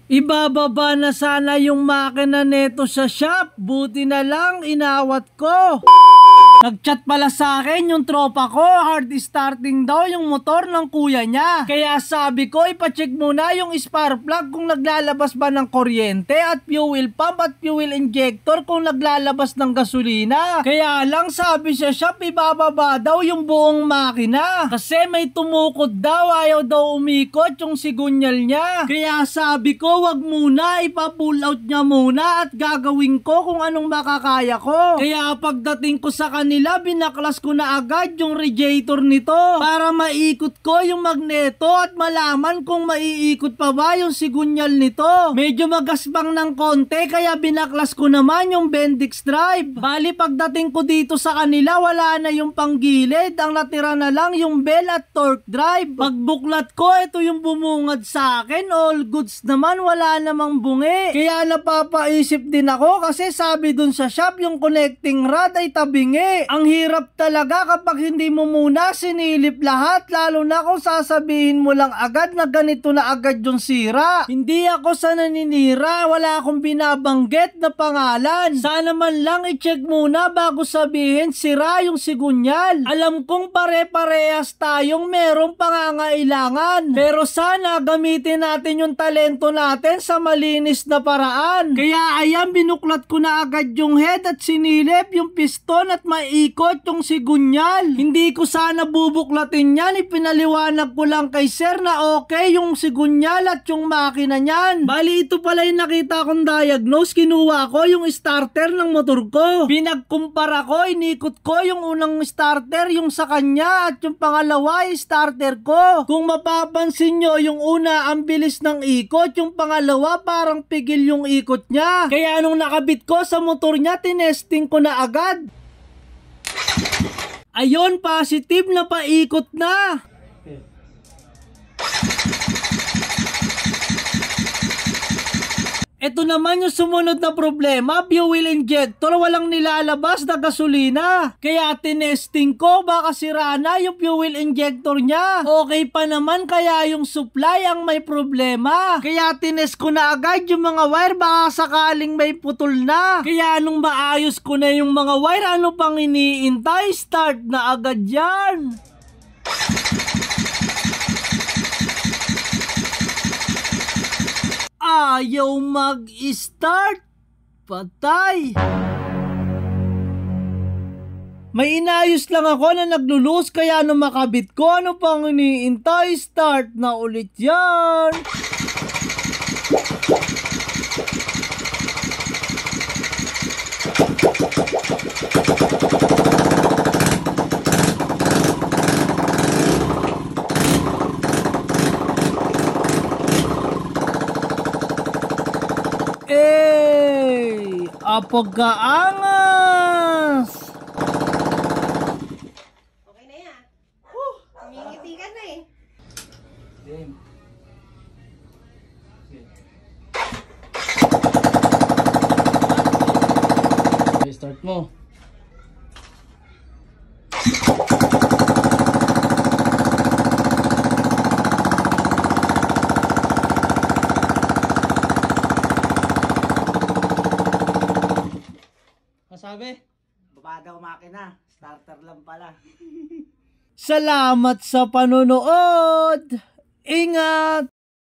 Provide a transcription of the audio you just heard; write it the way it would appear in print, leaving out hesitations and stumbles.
Ibababa na sana yung makina neto sa shop. Buti na lang inawat ko. Nagchat pala sa akin yung tropa ko, hard starting daw yung motor ng kuya niya. Kaya sabi ko, ipacheck muna yung spark plug kung naglalabas ba ng kuryente at fuel pump at fuel injector kung naglalabas ng gasolina. Kaya lang sabi sa shop, ibababa daw yung buong makina. Kasi may tumukod daw, ayaw daw umikot yung sigunyal niya. Kaya sabi ko, wag muna, ipa-pull out niya muna at gagawin ko kung anong makakaya ko. Kaya pagdating ko sa kanila, binaklas ko na agad yung radiator nito para maikot ko yung magneto at malaman kung maiikot pa ba yung sigunyal nito. Medyo magaspang ng konti kaya binaklas ko naman yung Bendix drive. Bali pagdating ko dito sa kanila, wala na yung panggilid, ang natira na lang yung bell at torque drive. Pagbuklat ko, ito yung bumungad sa akin, all goods naman, wala namang bungi. Kaya napapaisip din ako kasi sabi dun sa shop yung connecting rod ay tabingi. Ang hirap talaga kapag hindi mo muna sinilip lahat, lalo na kung sasabihin mo lang agad na ganito na agad yung sira. Hindi ako sa naninira, wala akong binabanggit na pangalan. Sana man lang i-check muna bago sabihin sira yung sigunyal. Alam kong pare-parehas tayong merong pangangailangan, pero sana gamitin natin yung talento natin sa malinis na paraan. Kaya ayan, binuklat ko na agad yung head at sinilip yung piston at maikot yung sigunyal. Hindi ko sana bubuklatin yan, ipinaliwanag ko lang kay sir na okay yung sigunyal at yung makina niyan. Bali ito pala yung nakita kong diagnose, kinuha ko yung starter ng motor ko. Pinagkumpara ko, inikot ko yung unang starter, yung sa kanya, at yung pangalawa yung starter ko. Kung mapapansin nyo, yung una ang bilis ng ikot, yung pangalawa parang pigil yung ikot niya. Kaya nung nakabit ko sa motor niya, tinesting ko na agad. Ayun, positive na paikot na. Ito naman yung sumunod na problema, fuel injector, walang nilalabas na gasolina. Kaya tinesting ko, baka sira na yung fuel injector niya. Okay pa naman, kaya yung supply ang may problema. Kaya tinest ko na agad yung mga wire, baka sakaling may putol na. Kaya nung maayos ko na yung mga wire, ano pang iniintay? Start na agad yan. Ayaw mag-start. Patay. May inayos lang ako na naglulus, kaya nung makabit ko, ano pang iniintay? Start na ulit yan. Apagaangas! Okay na yan. Ngingiti ka na eh. Okay, start mo. Sabi? Baba daw makina, starter lang pala. Salamat sa panonood. Ingat!